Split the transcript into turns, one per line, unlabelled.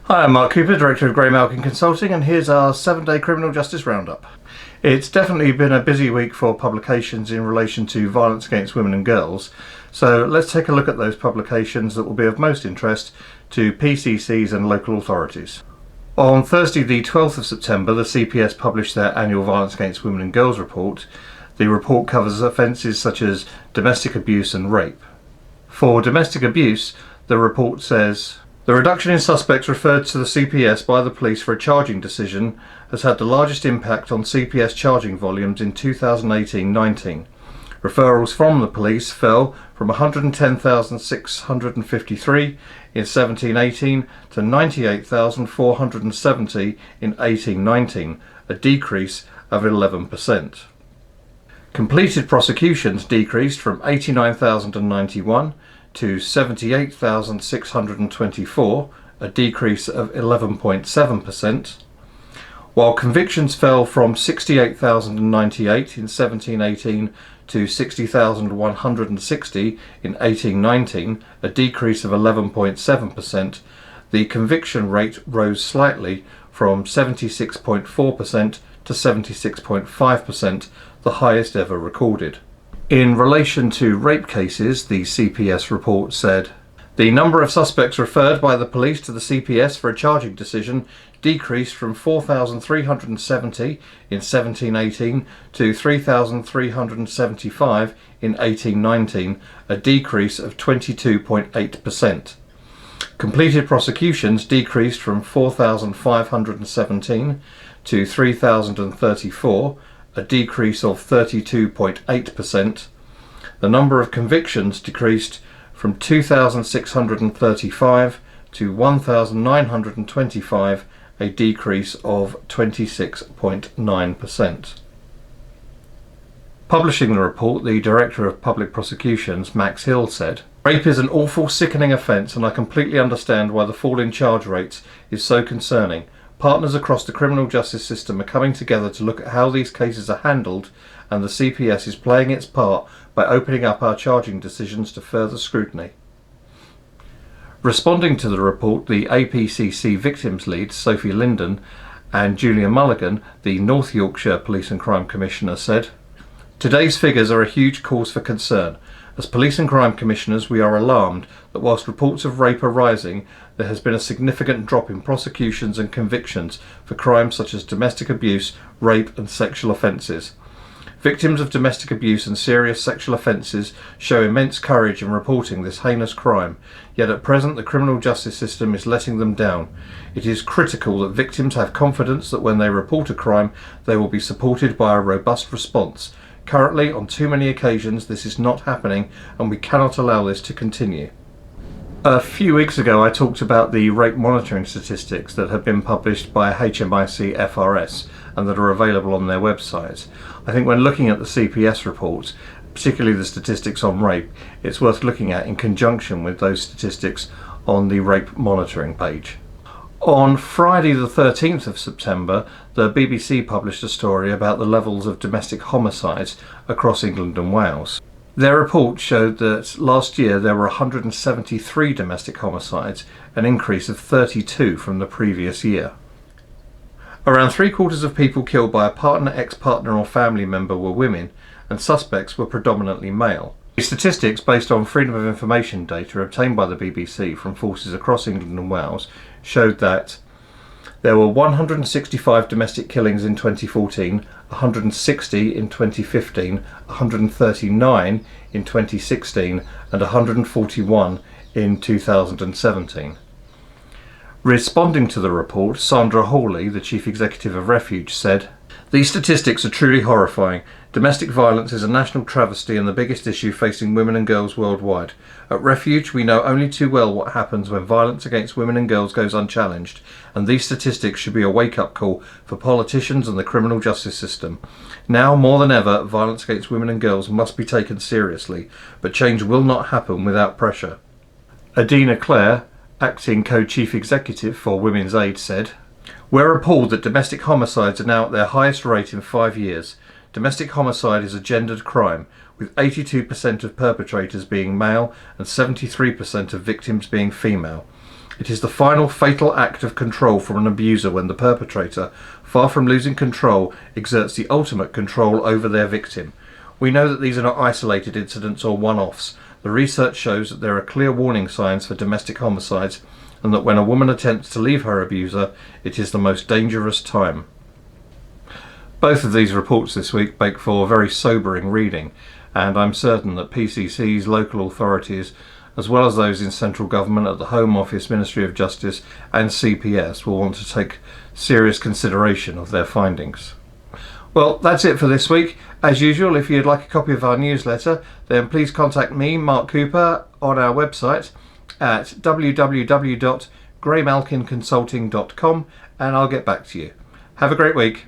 Hi, I'm Mark Cooper, Director of Grey Malkin Consulting, and here's our 7-day Criminal Justice Roundup. It's definitely been a busy week for publications in relation to violence against women and girls, so let's take a look at those publications that will be of most interest to PCCs and local authorities. On Thursday the 12th of September, the CPS published their annual Violence Against Women and Girls report. The report covers offences such as domestic abuse and rape. For domestic abuse, the report says, the reduction in suspects referred to the CPS by the police for a charging decision has had the largest impact on CPS charging volumes in 2018-19. Referrals from the police fell from 110,653 in 17-18 to 98,470 in 18-19, a decrease of 11%. Completed prosecutions decreased from 89,091 to 78,624, a decrease of 11.7%, while convictions fell from 68,098 in 17-18 to 60,160 in 18-19, a decrease of 11.7%. The conviction rate rose slightly from 76.4% to 76.5%, the highest ever recorded. In relation to rape cases, the CPS report said, the number of suspects referred by the police to the CPS for a charging decision decreased from 4,370 in 17-18 to 3,375 in 18-19, a decrease of 22.8%. Completed prosecutions decreased from 4,517 to 3,034, a decrease of 32.8%. The number of convictions decreased from 2,635 to 1,925, a decrease of 26.9%. Publishing the report, the Director of Public Prosecutions, Max Hill, said, rape is an awful, sickening offence, and I completely understand why the fall in charge rates is so concerning. Partners across the criminal justice system are coming together to look at how these cases are handled, and the CPS is playing its part by opening up our charging decisions to further scrutiny. Responding to the report, the APCC victims lead, Sophie Linden, and Julia Mulligan, the North Yorkshire Police and Crime Commissioner, said, today's figures are a huge cause for concern. As Police and Crime Commissioners, we are alarmed that whilst reports of rape are rising, there has been a significant drop in prosecutions and convictions for crimes such as domestic abuse, rape and sexual offences. Victims of domestic abuse and serious sexual offences show immense courage in reporting this heinous crime, yet at present the criminal justice system is letting them down. It is critical that victims have confidence that when they report a crime, they will be supported by a robust response. Currently, on too many occasions, this is not happening, and we cannot allow this to continue. A few weeks ago, I talked about the rape monitoring statistics that have been published by HMIC FRS and that are available on their website. I think when looking at the CPS reports, particularly the statistics on rape, it's worth looking at in conjunction with those statistics on the rape monitoring page. On Friday the 13th of September, the BBC published a story about the levels of domestic homicides across England and Wales. Their report showed that last year there were 173 domestic homicides, an increase of 32 from the previous year. Around 3/4 of people killed by a partner, ex-partner or family member were women, and suspects were predominantly male. The statistics, based on Freedom of Information data obtained by the BBC from forces across England and Wales, showed that there were 165 domestic killings in 2014, 160 in 2015, 139 in 2016 and 141 in 2017. Responding to the report, Sandra Hawley, the Chief Executive of Refuge, said, these statistics are truly horrifying. Domestic violence is a national travesty and the biggest issue facing women and girls worldwide. At Refuge, we know only too well what happens when violence against women and girls goes unchallenged, and these statistics should be a wake-up call for politicians and the criminal justice system. Now, more than ever, violence against women and girls must be taken seriously, but change will not happen without pressure. Adina Clare, Acting Co-Chief Executive for Women's Aid, said, we're appalled that domestic homicides are now at their highest rate in 5 years. Domestic homicide is a gendered crime, with 82% of perpetrators being male and 73% of victims being female. It is the final fatal act of control from an abuser when the perpetrator, far from losing control, exerts the ultimate control over their victim. We know that these are not isolated incidents or one-offs. The research shows that there are clear warning signs for domestic homicides, and that when a woman attempts to leave her abuser, it is the most dangerous time. Both of these reports this week make for very sobering reading, and I'm certain that PCC's, local authorities, as well as those in central government at the Home Office, Ministry of Justice and CPS, will want to take serious consideration of their findings. Well, that's it for this week. As usual, if you'd like a copy of our newsletter, then please contact me, Mark Cooper, on our website at www.graymalkinconsulting.com, and I'll get back to you. Have a great week.